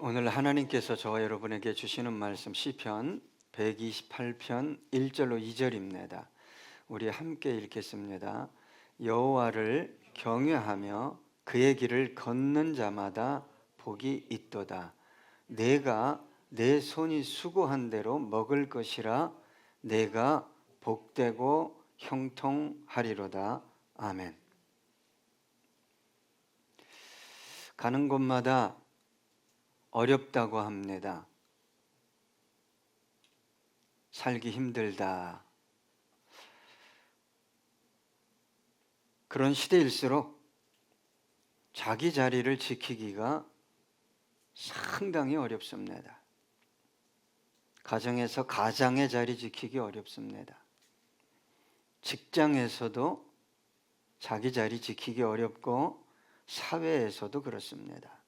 오늘 하나님께서 저와 여러분에게 주시는 말씀 시편 128편 1절로 2절입니다. 우리 함께 읽겠습니다. 여호와를 경외하며 그의 길을 걷는 자마다 복이 있도다. 내가 내 손이 수고한 대로 먹을 것이라. 내가 복되고 형통하리로다. 아멘. 가는 곳마다 어렵다고 합니다. 살기 힘들다. 그런 시대일수록 자기 자리를 지키기가 상당히 어렵습니다. 가정에서 가장의 자리 지키기 어렵습니다. 직장에서도 자기 자리 지키기 어렵고 사회에서도 그렇습니다.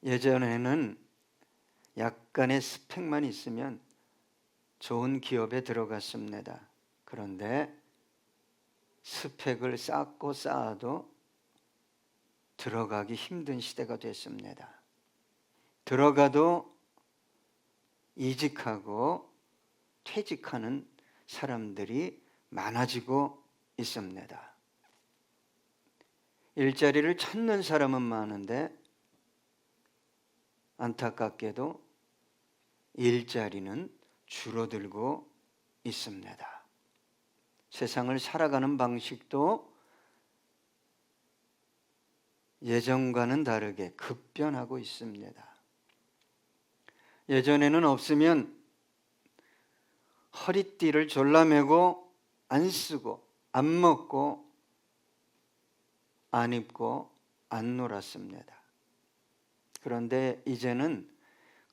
예전에는 약간의 스펙만 있으면 좋은 기업에 들어갔습니다. 그런데 스펙을 쌓고 쌓아도 들어가기 힘든 시대가 됐습니다. 들어가도 이직하고 퇴직하는 사람들이 많아지고 있습니다. 일자리를 찾는 사람은 많은데 안타깝게도 일자리는 줄어들고 있습니다. 세상을 살아가는 방식도 예전과는 다르게 급변하고 있습니다. 예전에는 없으면 허리띠를 졸라매고 안 쓰고 안 먹고 안 입고 안 놀았습니다. 그런데 이제는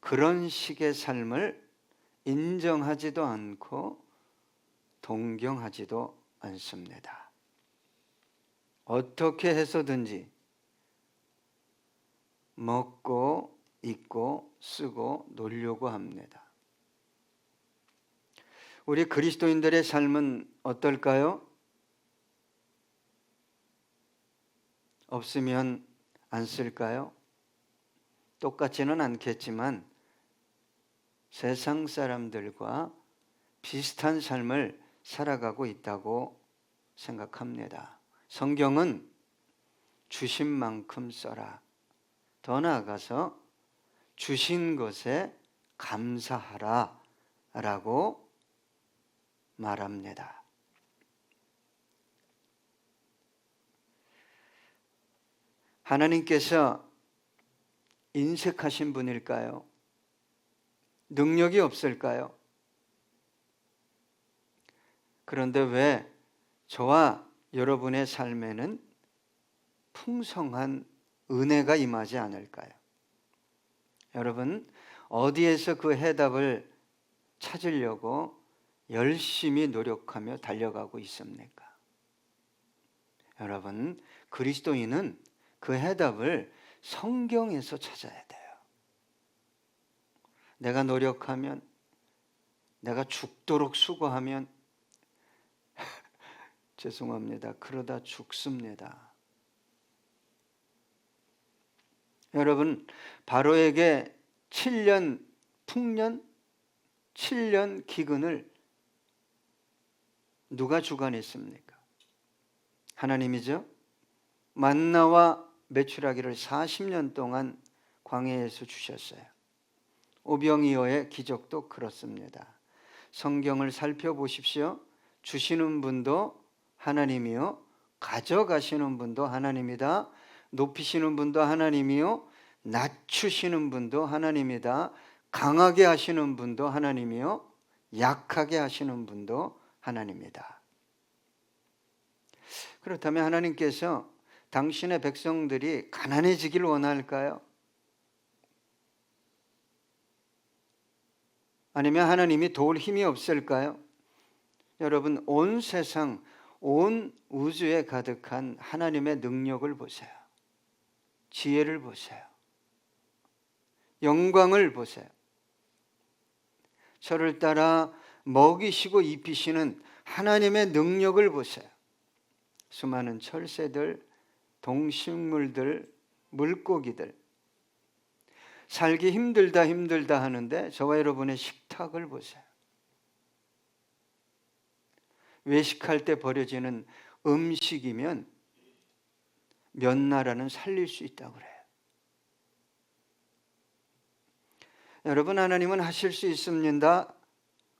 그런 식의 삶을 인정하지도 않고 동경하지도 않습니다. 어떻게 해서든지 먹고 입고 쓰고 놀려고 합니다. 우리 그리스도인들의 삶은 어떨까요? 없으면 안 쓸까요? 똑같지는 않겠지만 세상 사람들과 비슷한 삶을 살아가고 있다고 생각합니다. 성경은 주신 만큼 써라. 더 나아가서 주신 것에 감사하라 라고 말합니다. 하나님께서 인색하신 분일까요? 능력이 없을까요? 그런데 왜 저와 여러분의 삶에는 풍성한 은혜가 임하지 않을까요? 여러분, 어디에서 그 해답을 찾으려고 열심히 노력하며 달려가고 있습니까? 여러분, 그리스도인은 그 해답을 성경에서 찾아야 돼요. 내가 노력하면, 내가 죽도록 수고하면 죄송합니다. 그러다 죽습니다. 여러분, 바로에게 7년 풍년, 7년 기근을 누가 주관했습니까? 하나님이죠. 만나와 메추라기를 40년 동안 광야에서 주셨어요. 오병이어의 기적도 그렇습니다. 성경을 살펴보십시오. 주시는 분도 하나님이요, 가져가시는 분도 하나님이다. 높이시는 분도 하나님이요, 낮추시는 분도 하나님이다. 강하게 하시는 분도 하나님이요, 약하게 하시는 분도 하나님이다. 그렇다면 하나님께서 당신의 백성들이 가난해지길 원할까요? 아니면 하나님이 도울 힘이 없을까요? 여러분, 온 세상, 온 우주에 가득한 하나님의 능력을 보세요. 지혜를 보세요. 영광을 보세요. 저를 따라 먹이시고 입히시는 하나님의 능력을 보세요. 수많은 철새들, 동식물들, 물고기들, 살기 힘들다 하는데 저와 여러분의 식탁을 보세요. 외식할 때 버려지는 음식이면 몇 나라는 살릴 수 있다고 그래요. 여러분, 하나님은 하실 수 있습니다.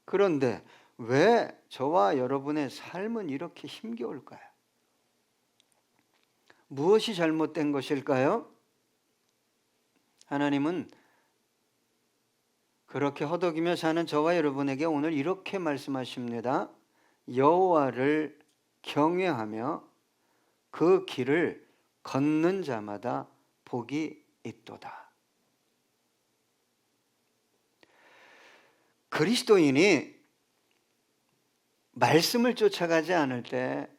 그런데 왜 저와 여러분의 삶은 이렇게 힘겨울까요? 무엇이 잘못된 것일까요? 하나님은 그렇게 허덕이며 사는 저와 여러분에게 오늘 이렇게 말씀하십니다. 여호와를 경외하며 그 길을 걷는 자마다 복이 있도다. 그리스도인이 말씀을 쫓아가지 않을 때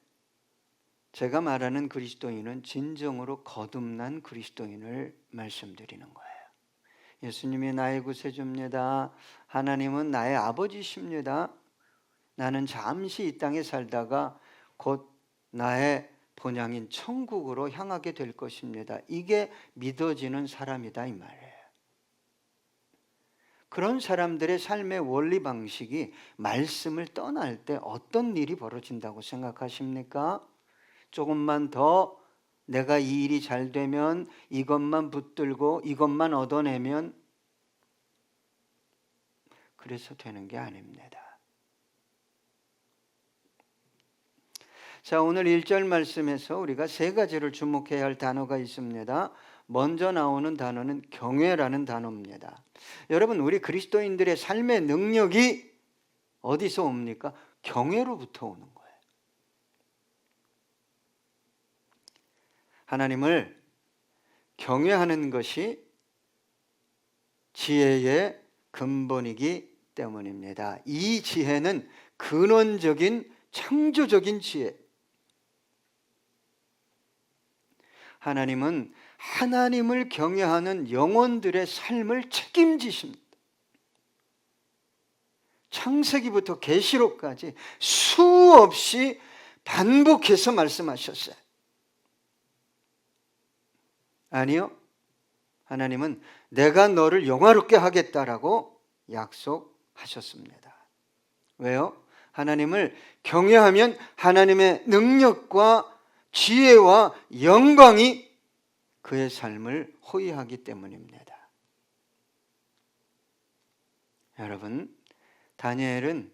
제가 말하는 그리스도인은 진정으로 거듭난 그리스도인을 말씀드리는 거예요. 예수님이 나의 구세주입니다. 하나님은 나의 아버지십니다. 나는 잠시 이 땅에 살다가 곧 나의 본향인 천국으로 향하게 될 것입니다. 이게 믿어지는 사람이다 이 말이에요. 그런 사람들의 삶의 원리 방식이 말씀을 떠날 때 어떤 일이 벌어진다고 생각하십니까? 조금만 더 내가 이 일이 잘 되면, 이것만 붙들고 이것만 얻어내면, 그래서 되는 게 아닙니다. 자, 오늘 1절 말씀에서 우리가 세 가지를 주목해야 할 단어가 있습니다. 먼저 나오는 단어는 경외라는 단어입니다. 여러분, 우리 그리스도인들의 삶의 능력이 어디서 옵니까? 경외로부터 오는 거예요. 하나님을 경외하는 것이 지혜의 근본이기 때문입니다. 이 지혜는 근원적인 창조적인 지혜. 하나님은 하나님을 경외하는 영혼들의 삶을 책임지십니다. 창세기부터 계시록까지 수없이 반복해서 말씀하셨어요. 아니요, 하나님은 내가 너를 영화롭게 하겠다라고 약속하셨습니다. 왜요? 하나님을 경외하면 하나님의 능력과 지혜와 영광이 그의 삶을 호위하기 때문입니다. 여러분, 다니엘은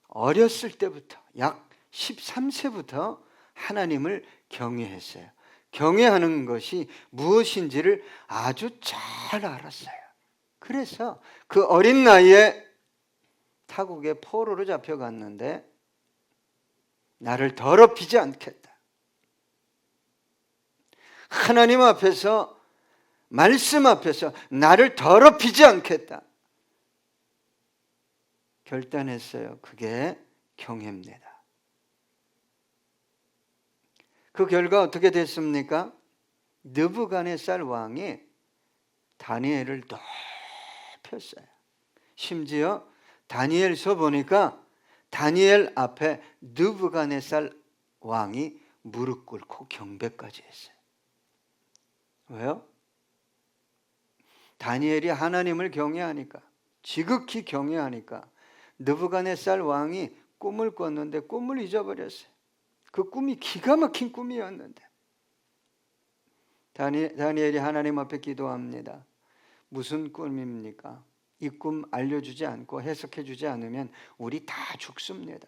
어렸을 때부터 약 13세부터 하나님을 경외했어요. 경외하는 것이 무엇인지를 아주 잘 알았어요. 그래서 그 어린 나이에 타국의 포로로 잡혀갔는데 나를 더럽히지 않겠다. 하나님 앞에서, 말씀 앞에서 나를 더럽히지 않겠다 결단했어요. 그게 경외입니다. 그 결과 어떻게 됐습니까? 느부갓네살 왕이 다니엘을 높였어요. 심지어 다니엘서 보니까 다니엘 앞에 느부갓네살 왕이 무릎 꿇고 경배까지 했어요. 왜요? 다니엘이 하나님을 경외하니까, 지극히 경외하니까 느부갓네살 왕이 꿈을 꿨는데 꿈을 잊어버렸어요. 그 꿈이 기가 막힌 꿈이었는데 다니엘이 하나님 앞에 기도합니다. 무슨 꿈입니까? 이 꿈 알려주지 않고 해석해주지 않으면 우리 다 죽습니다.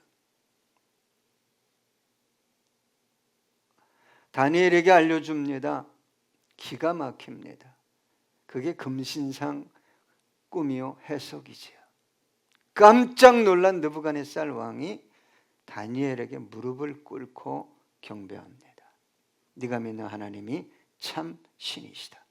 다니엘에게 알려줍니다. 기가 막힙니다. 그게 금신상 꿈이요 해석이지요. 깜짝 놀란 느부갓네살 왕이 다니엘에게 무릎을 꿇고 경배합니다. 네가 믿는 하나님이 참 신이시다.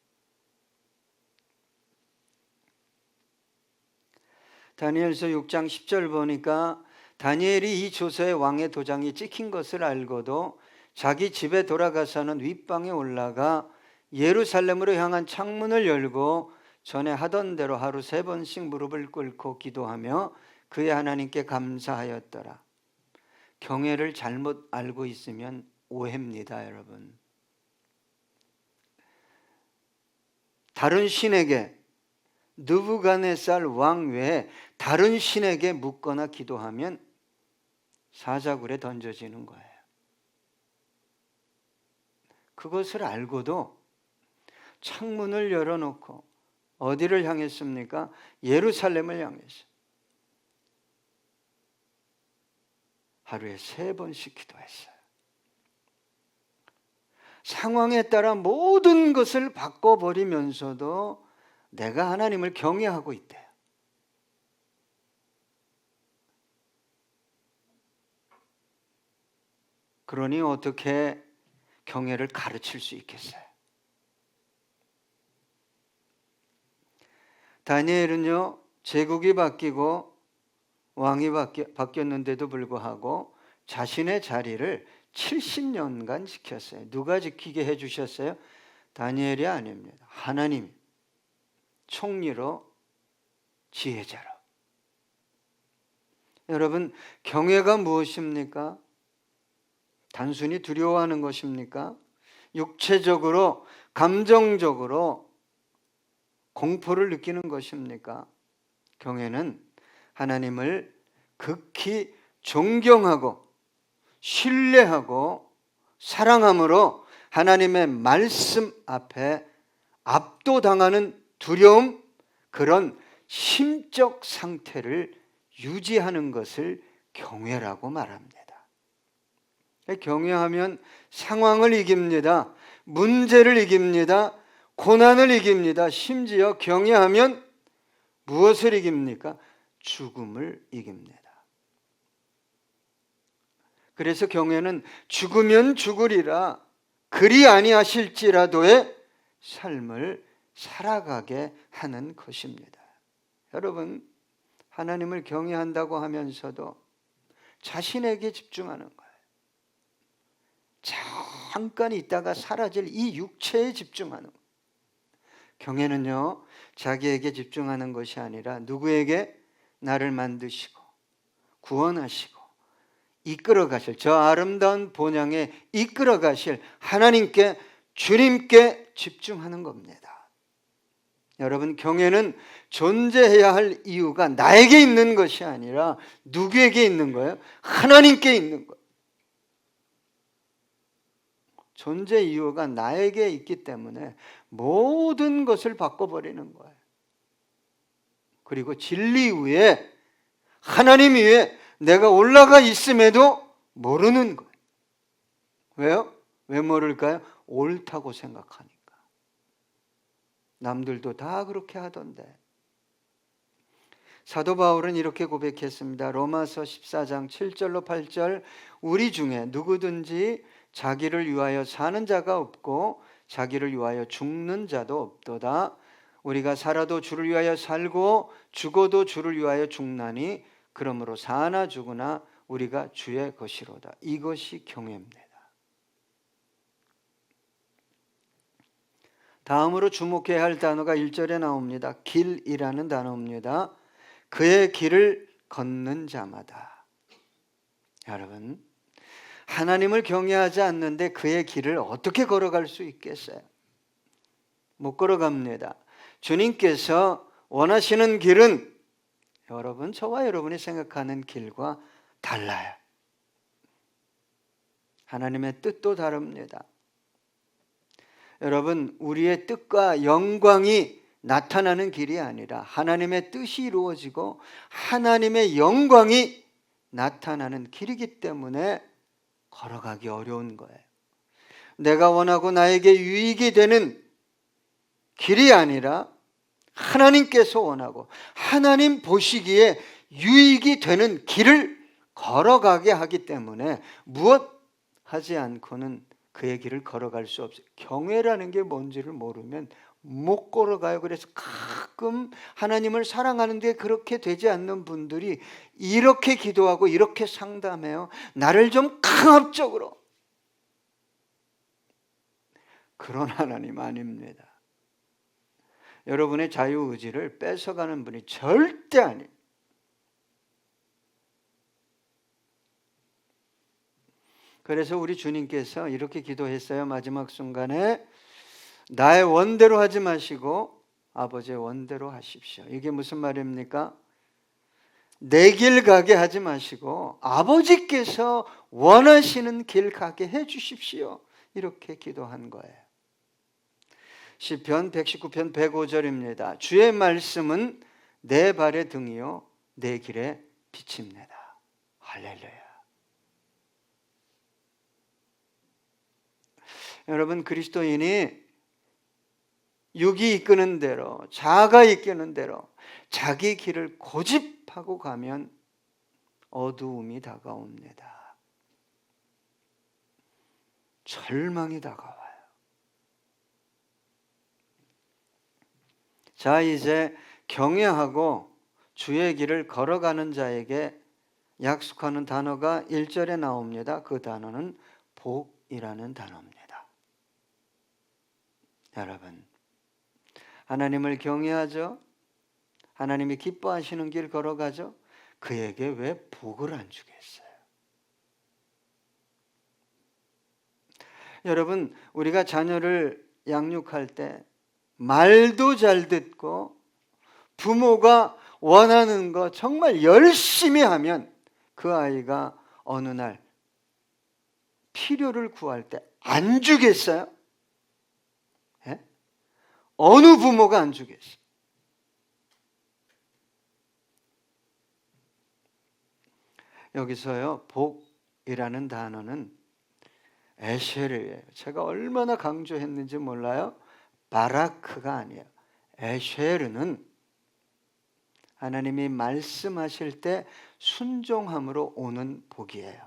다니엘서 6장 10절 보니까 다니엘이 이 조서에 왕의 도장이 찍힌 것을 알고도 자기 집에 돌아가서는 윗방에 올라가 예루살렘으로 향한 창문을 열고 전에 하던 대로 하루 3번씩 무릎을 꿇고 기도하며 그의 하나님께 감사하였더라. 경외를 잘못 알고 있으면 오해입니다, 여러분. 다른 신에게 느부갓네살 왕 외에 다른 신에게 묻거나 기도하면 사자굴에 던져지는 거예요. 그것을 알고도 창문을 열어놓고 어디를 향했습니까? 예루살렘을 향했어요. 하루에 3번씩 기도했어요. 상황에 따라 모든 것을 바꿔버리면서도 내가 하나님을 경외하고 있대요. 그러니 어떻게 경외를 가르칠 수 있겠어요? 다니엘은요, 제국이 바뀌고 왕이 바뀌었는데도 불구하고 자신의 자리를 70년간 지켰어요. 누가 지키게 해주셨어요? 다니엘이 아닙니다. 하나님, 총리로, 지혜자로. 여러분, 경외가 무엇입니까? 단순히 두려워하는 것입니까? 육체적으로, 감정적으로 공포를 느끼는 것입니까? 경외는 하나님을 극히 존경하고 신뢰하고 사랑함으로 하나님의 말씀 앞에 압도당하는 두려움, 그런 심적 상태를 유지하는 것을 경외라고 말합니다. 경외하면 상황을 이깁니다. 문제를 이깁니다. 고난을 이깁니다. 심지어 경외하면 무엇을 이깁니까? 죽음을 이깁니다. 그래서 경외는 죽으면 죽으리라 그리 아니하실지라도의 삶을 살아가게 하는 것입니다. 여러분, 하나님을 경외한다고 하면서도 자신에게 집중하는 거예요. 잠깐 있다가 사라질 이 육체에 집중하는 거예요. 경외는요, 자기에게 집중하는 것이 아니라 누구에게? 나를 만드시고 구원하시고 이끌어 가실, 저 아름다운 본향에 이끌어 가실 하나님께, 주님께 집중하는 겁니다. 여러분, 경외는 존재해야 할 이유가 나에게 있는 것이 아니라 누구에게 있는 거예요? 하나님께 있는 거예요. 존재 이유가 나에게 있기 때문에 모든 것을 바꿔버리는 거예요. 그리고 진리 위에, 하나님 위에 내가 올라가 있음에도 모르는 거예요. 왜요? 왜 모를까요? 옳다고 생각하니까. 남들도 다 그렇게 하던데. 사도 바울은 이렇게 고백했습니다. 로마서 14장 7절로 8절, 우리 중에 누구든지 자기를 위하여 사는 자가 없고 자기를 위하여 죽는 자도 없도다. 우리가 살아도 주를 위하여 살고 죽어도 주를 위하여 죽나니 그러므로 사나 죽으나 우리가 주의 것이로다. 이것이 경외입니다. 다음으로 주목해야 할 단어가 1절에 나옵니다. 길이라는 단어입니다. 그의 길을 걷는 자마다. 여러분, 하나님을 경외하지 않는데 그의 길을 어떻게 걸어갈 수 있겠어요? 못 걸어갑니다. 주님께서 원하시는 길은 여러분, 저와 여러분이 생각하는 길과 달라요. 하나님의 뜻도 다릅니다. 여러분, 우리의 뜻과 영광이 나타나는 길이 아니라 하나님의 뜻이 이루어지고 하나님의 영광이 나타나는 길이기 때문에 걸어가기 어려운 거예요. 내가 원하고 나에게 유익이 되는 길이 아니라 하나님께서 원하고 하나님 보시기에 유익이 되는 길을 걸어가게 하기 때문에 무엇 하지 않고는 그의 길을 걸어갈 수 없어요. 경외라는 게 뭔지를 모르면 못 걸어가요. 그래서 가끔 하나님을 사랑하는데 그렇게 되지 않는 분들이 이렇게 기도하고 이렇게 상담해요. 나를 좀 강압적으로. 그런 하나님 아닙니다. 여러분의 자유의지를 뺏어가는 분이 절대 아니에요. 그래서 우리 주님께서 이렇게 기도했어요. 마지막 순간에 나의 원대로 하지 마시고 아버지의 원대로 하십시오. 이게 무슨 말입니까? 내 길 가게 하지 마시고 아버지께서 원하시는 길 가게 해 주십시오. 이렇게 기도한 거예요. 시편 119편 105절입니다. 주의 말씀은 내 발의 등이요 내 길에 빛입니다. 할렐루야. 여러분, 그리스도인이 육이 이끄는 대로, 자아가 이끄는 대로 자기 길을 고집하고 가면 어두움이 다가옵니다. 절망이 다가와요. 자, 이제 경외하고 주의 길을 걸어가는 자에게 약속하는 단어가 1절에 나옵니다. 그 단어는 복이라는 단어입니다. 여러분, 하나님을 경외하죠? 하나님이 기뻐하시는 길 걸어가죠? 그에게 왜 복을 안 주겠어요? 여러분, 우리가 자녀를 양육할 때 말도 잘 듣고 부모가 원하는 거 정말 열심히 하면 그 아이가 어느 날 필요를 구할 때 안 주겠어요? 예? 어느 부모가 안 주겠어요? 여기서요, 복이라는 단어는 에쉐르예요. 제가 얼마나 강조했는지 몰라요? 바라크가 아니에요. 에쉐르는 하나님이 말씀하실 때 순종함으로 오는 복이에요.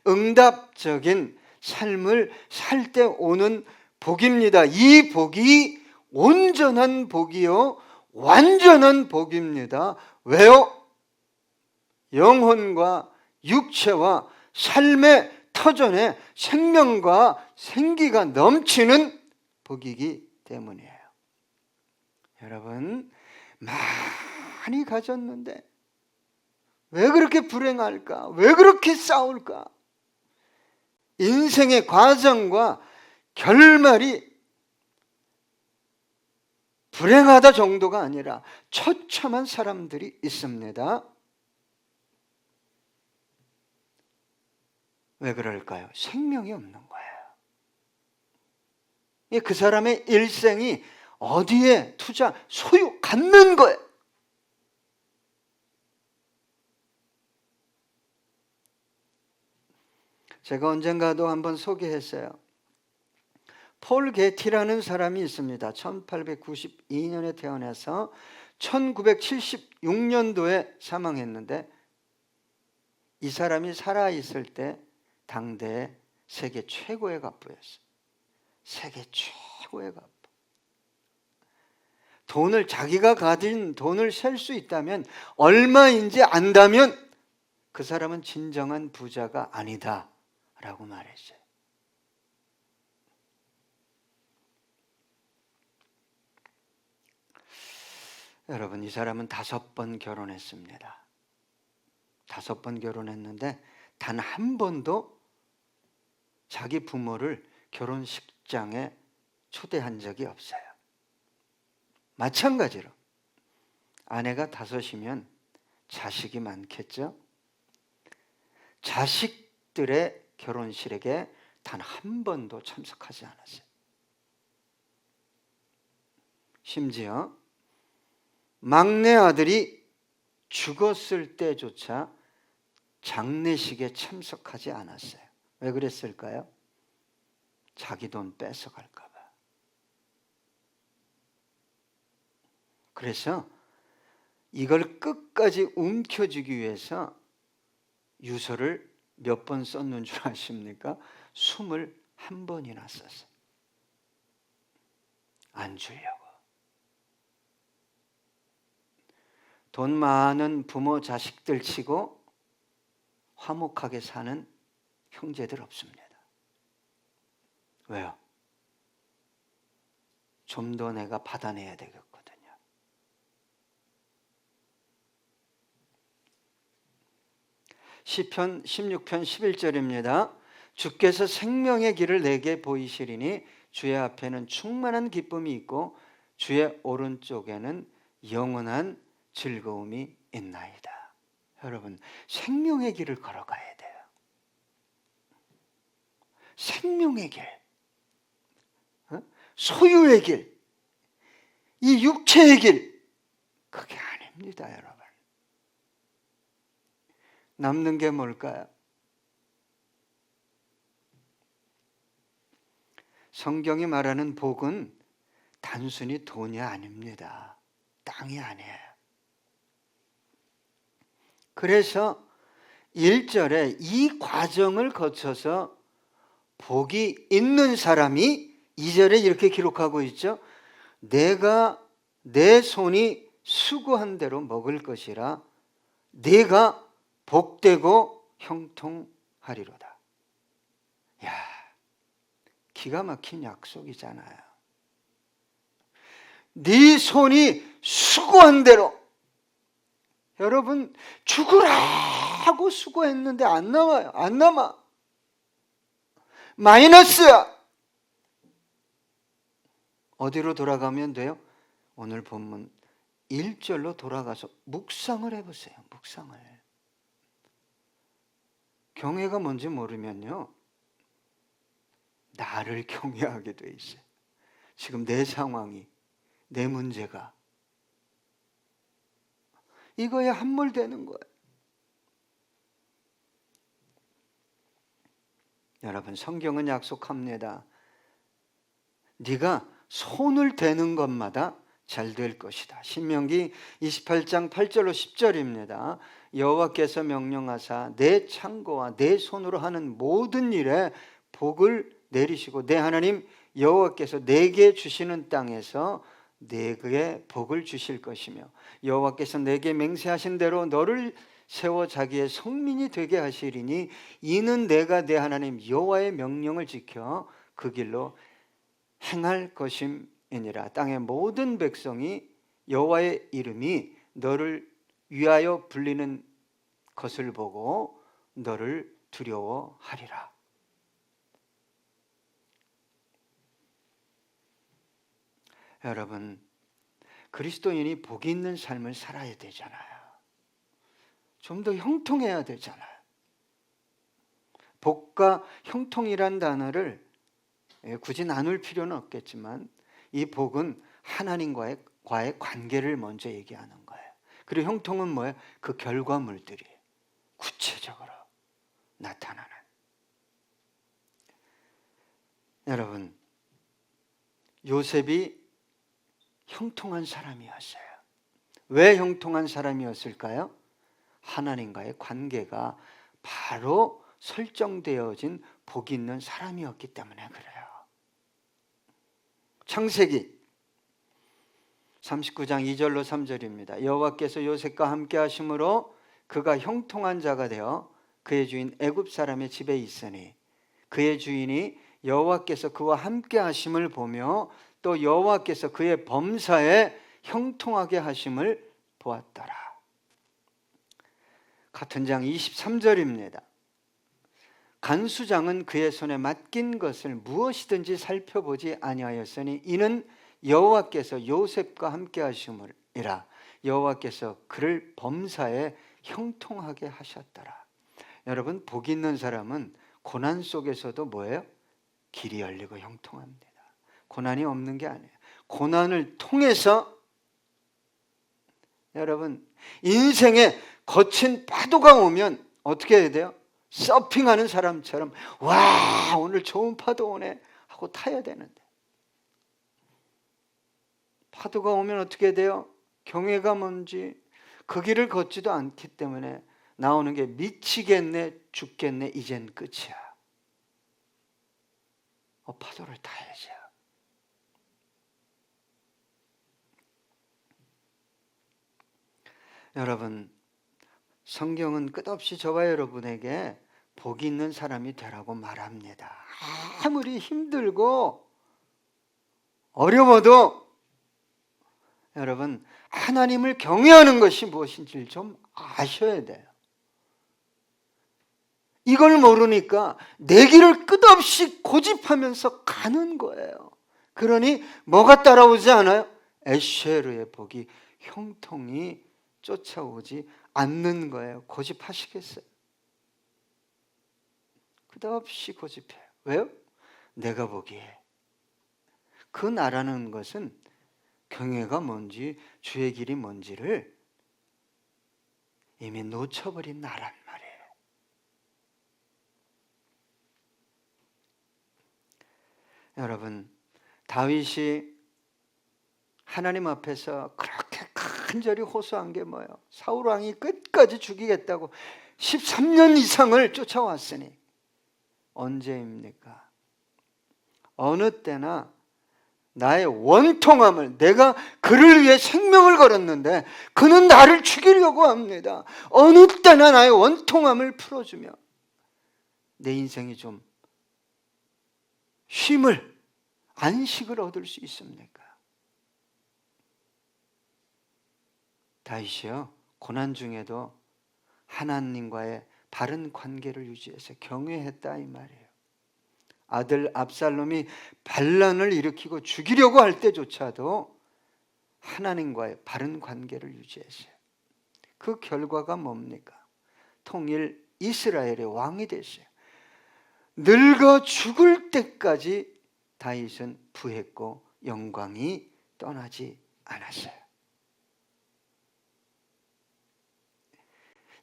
응답적인 삶을 살 때 오는 복입니다. 이 복이 온전한 복이요 완전한 복입니다. 왜요? 영혼과 육체와 삶의 터전에 생명과 생기가 넘치는 복이기 때문이에요. 여러분, 많이 가졌는데 왜 그렇게 불행할까? 왜 그렇게 싸울까? 인생의 과정과 결말이 불행하다 정도가 아니라 처참한 사람들이 있습니다. 왜 그럴까요? 생명이 없는 거예요. 그 사람의 일생이 어디에 투자, 소유, 갖는 거예요. 제가 언젠가도 한번 소개했어요. 폴 게티라는 사람이 있습니다. 1892년에 태어나서 1976년도에 사망했는데 이 사람이 살아있을 때 당대 세계 최고의 갑부였어요. 세계 최고의 갑부. 돈을, 자기가 가진 돈을 셀 수 있다면, 얼마인지 안다면 그 사람은 진정한 부자가 아니다 라고 말했어요. 여러분, 이 사람은 5번 결혼했습니다. 5번 결혼했는데 단 한 번도 자기 부모를 결혼식장에 초대한 적이 없어요. 마찬가지로 아내가 5이면 자식이 많겠죠? 자식들의 결혼식에 단 한 번도 참석하지 않았어요. 심지어 막내 아들이 죽었을 때조차 장례식에 참석하지 않았어요. 왜 그랬을까요? 자기 돈 뺏어갈까 봐. 그래서 이걸 끝까지 움켜쥐기 위해서 유서를 몇 번 썼는 줄 아십니까? 21번이나 썼어요. 안 주려고. 돈 많은 부모 자식들 치고 화목하게 사는 형제들 없습니다. 왜요? 좀 더 내가 받아내야 되겠거든요. 시편 16편 11절입니다. 주께서 생명의 길을 내게 보이시리니 주의 앞에는 충만한 기쁨이 있고 주의 오른쪽에는 영원한 즐거움이 있나이다. 여러분, 생명의 길을 걸어가야 돼요. 생명의 길, 소유의 길, 이 육체의 길, 그게 아닙니다, 여러분. 남는 게 뭘까요? 성경이 말하는 복은 단순히 돈이 아닙니다. 땅이 아니에요. 그래서 1절에 이 과정을 거쳐서 복이 있는 사람이 2절에 이렇게 기록하고 있죠. 내가 내 손이 수고한 대로 먹을 것이라 내가 복되고 형통하리로다. 야, 기가 막힌 약속이잖아요. 네 손이 수고한 대로. 여러분, 죽으라고 수고했는데 안 남아요. 안 남아. 마이너스야. 어디로 돌아가면 돼요? 오늘 본문 1절로 돌아가서 묵상을 해보세요. 묵상을. 경외가 뭔지 모르면요, 나를 경외하게 돼 있어요. 지금 내 상황이, 내 문제가 이거에 함몰되는 거예요. 여러분, 성경은 약속합니다. 네가 손을 대는 것마다 잘 될 것이다. 신명기 28장 8절로 10절입니다. 여호와께서 명령하사 내 창고와 내 손으로 하는 모든 일에 복을 내리시고 내 하나님 여호와께서 내게 주시는 땅에서 내게 복을 주실 것이며 여호와께서 내게 맹세하신 대로 너를 세워 자기의 성민이 되게 하시리니 이는 내가 내 하나님 여호와의 명령을 지켜 그 길로 행할 것임이니라. 땅의 모든 백성이 여호와의 이름이 너를 위하여 불리는 것을 보고 너를 두려워하리라. 여러분, 그리스도인이 복이 있는 삶을 살아야 되잖아요. 좀 더 형통해야 되잖아요. 복과 형통이란 단어를 굳이 나눌 필요는 없겠지만 이 복은 하나님과의 관계를 먼저 얘기하는 거예요. 그리고 형통은 뭐예요? 그 결과물들이 구체적으로 나타나는. 여러분, 요셉이 형통한 사람이었어요. 왜 형통한 사람이었을까요? 하나님과의 관계가 바로 설정되어진 복 있는 사람이었기 때문에 그래요. 창세기 39장 2절로 3절입니다. 여호와께서 요셉과 함께 하심으로 그가 형통한 자가 되어 그의 주인 애굽 사람의 집에 있으니 그의 주인이 여호와께서 그와 함께 하심을 보며 또 여호와께서 그의 범사에 형통하게 하심을 보았더라. 같은 장 23절입니다. 간수장은 그의 손에 맡긴 것을 무엇이든지 살펴보지 아니하였으니 이는 여호와께서 요셉과 함께 하심이라. 여호와께서 그를 범사에 형통하게 하셨더라. 여러분, 복 있는 사람은 고난 속에서도 뭐예요? 길이 열리고 형통합니다. 고난이 없는 게 아니에요. 고난을 통해서 여러분, 인생에 거친 파도가 오면 어떻게 해야 돼요? 서핑하는 사람처럼 와, 오늘 좋은 파도 오네 하고 타야 되는데 파도가 오면 어떻게 돼요? 경외가 뭔지 그 길을 걷지도 않기 때문에 나오는 게 미치겠네, 죽겠네, 이젠 끝이야. 파도를 타야죠. 여러분, 성경은 끝없이 저와 여러분에게 복이 있는 사람이 되라고 말합니다. 아무리 힘들고 어려워도 여러분, 하나님을 경외하는 것이 무엇인지를 좀 아셔야 돼요. 이걸 모르니까 내 길을 끝없이 고집하면서 가는 거예요. 그러니 뭐가 따라오지 않아요? 에쉐르의 복이 형통이 쫓아오지 않는 거예요. 고집하시겠어요? 끝없이 고집해요. 왜요? 내가 보기에 그 나라는 것은 경외가 뭔지 주의 길이 뭔지를 이미 놓쳐버린 나란 말이에요. 여러분, 다윗이 하나님 앞에서 그렇게 간절히 호소한 게 뭐예요? 사울 왕이 끝까지 죽이겠다고 13년 이상을 쫓아왔으니 언제입니까? 어느 때나 나의 원통함을, 내가 그를 위해 생명을 걸었는데 그는 나를 죽이려고 합니다. 어느 때나 나의 원통함을 풀어주며 내 인생이 좀 쉼을, 안식을 얻을 수 있습니까? 다윗이요, 고난 중에도 하나님과의 바른 관계를 유지해서 경외했다 이 말이에요. 아들 압살롬이 반란을 일으키고 죽이려고 할 때조차도 하나님과의 바른 관계를 유지했어요. 그 결과가 뭡니까? 통일 이스라엘의 왕이 됐어요. 늙어 죽을 때까지 다윗은 부했고 영광이 떠나지 않았어요.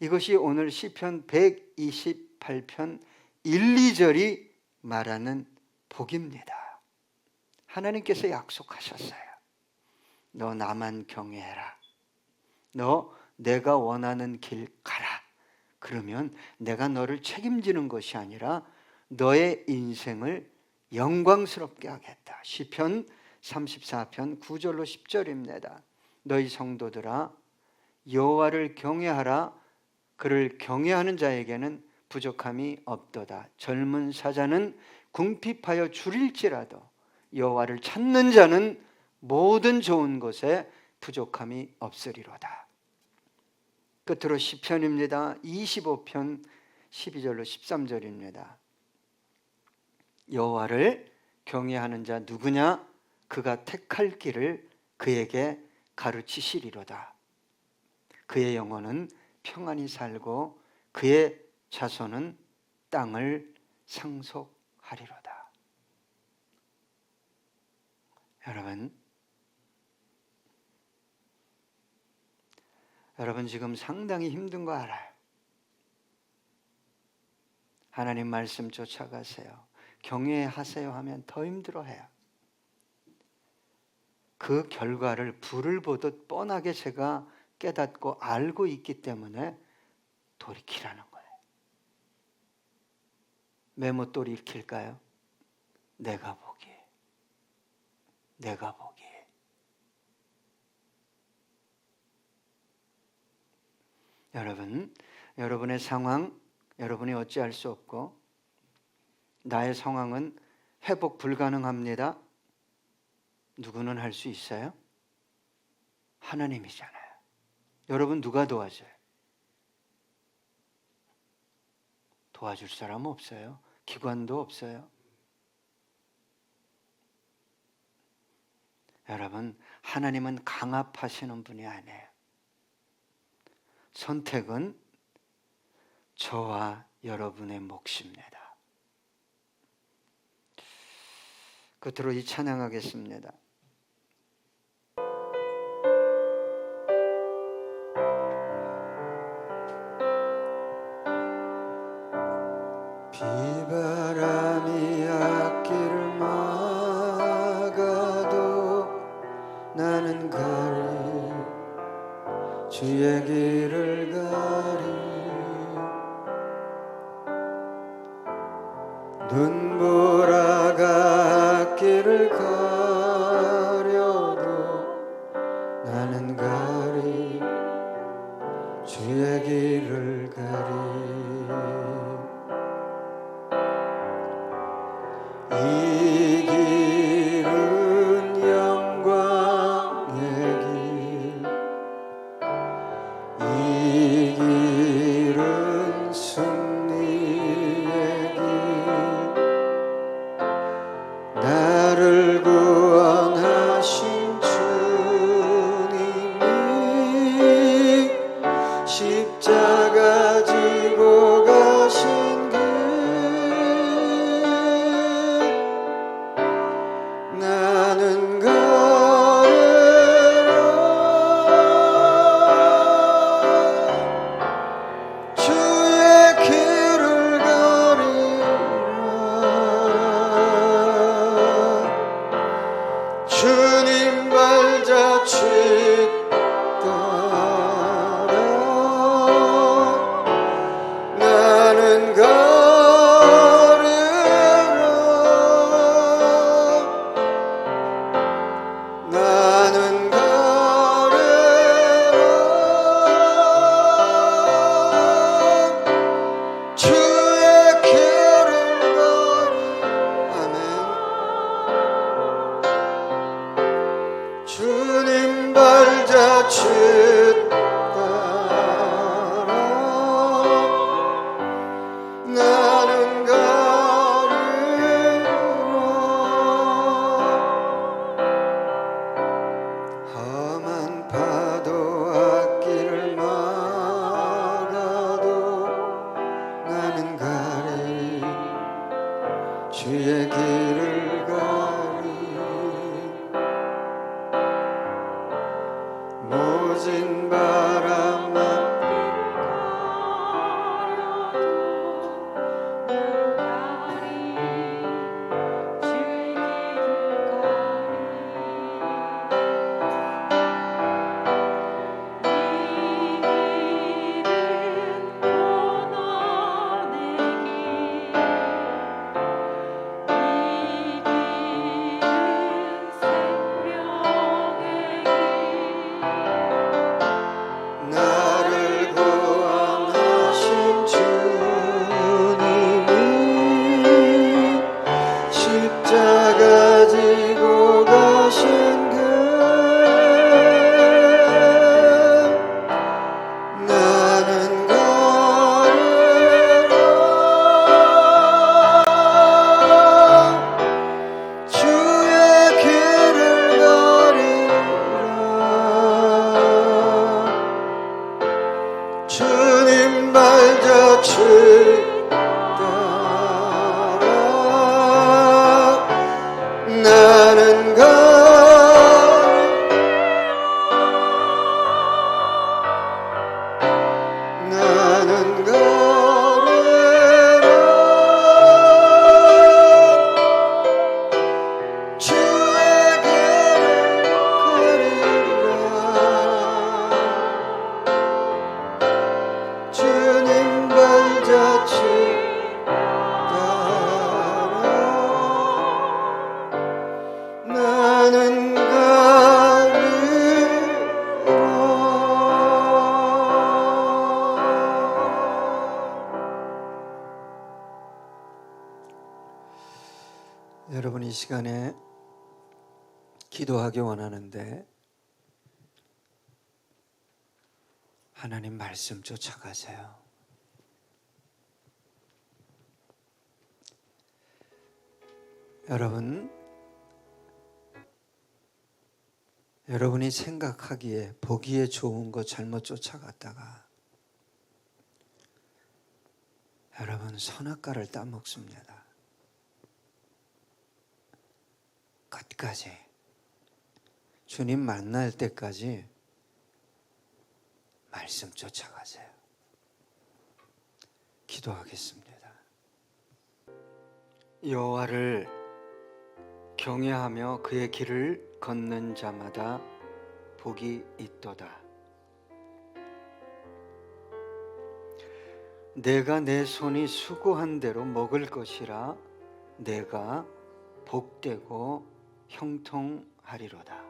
이것이 오늘 시편 128편 1, 2절이 말하는 복입니다. 하나님께서 약속하셨어요. 너 나만 경외해라. 너 내가 원하는 길 가라. 그러면 내가 너를 책임지는 것이 아니라 너의 인생을 영광스럽게 하겠다. 시편 34편 9절로 10절입니다. 너희 성도들아 여호와를 경외하라. 그를 경외하는 자에게는 부족함이 없도다. 젊은 사자는 궁핍하여 줄일지라도 여호와를 찾는 자는 모든 좋은 것에 부족함이 없으리로다. 끝으로 시편입니다. 25편 12절로 13절입니다. 여호와를 경외하는 자 누구냐? 그가 택할 길을 그에게 가르치시리로다. 그의 영혼은 평안히 살고 그의 자손은 땅을 상속하리로다. 여러분 지금 상당히 힘든 거 알아요. 하나님 말씀 쫓아가세요. 경외하세요 하면 더 힘들어해요. 그 결과를 불을 보듯 뻔하게 제가 깨닫고 알고 있기 때문에 돌이키라는 거예요. 왜 못 돌이킬까요? 내가 보기에. 여러분의 상황, 여러분이 어찌할 수 없고 나의 상황은 회복 불가능합니다. 누구는 할 수 있어요? 하나님이잖아요. 여러분 누가 도와줘요? 도와줄 사람 없어요. 기관도 없어요. 여러분, 하나님은 강압하시는 분이 아니에요. 선택은 저와 여러분의 몫입니다. 끝으로 이 찬양하겠습니다. 비바람이 앞길을 막아도 나는 가리 주의 길을 가리 눈보라가 앞길을 가려도 나는 가리 주의 길을 가리 이 길은 영광의 길, 이 길은 승리의 길, 나를 구원하신 주 주 따라 나는 가리라. 험한 파도 앞길을 막아도 나는 가리 주의 길을 가리. 모진 바람 앞길을 가려도 주의 십자가 지고 가신 그 나는 가리라. 주의 길을 가리라. 주님 발자취 나는 나는 가리라. 주의 길을 가리라. 주님 발자취 나는 가리라. 여러분, 이 시간에 기도하기 원하는데 하나님 말씀 쫓아가세요. 여러분이 생각하기에 보기에 좋은 거 잘못 쫓아갔다가 여러분 선악과를 따먹습니다. 끝까지 주님 만날 때까지 말씀 쫓아가세요. 기도하겠습니다. 여호와를 경외하며 그의 길을 걷는 자마다 복이 있도다. 내가 내 손이 수고한 대로 먹을 것이라 내가 복되고 형통하리로다.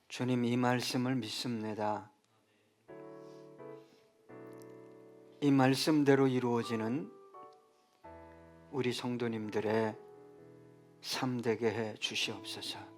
주님, 이 말씀을 믿습니다. 이 말씀대로 이루어지는 우리 성도님들의 삶 되게 해 주시옵소서.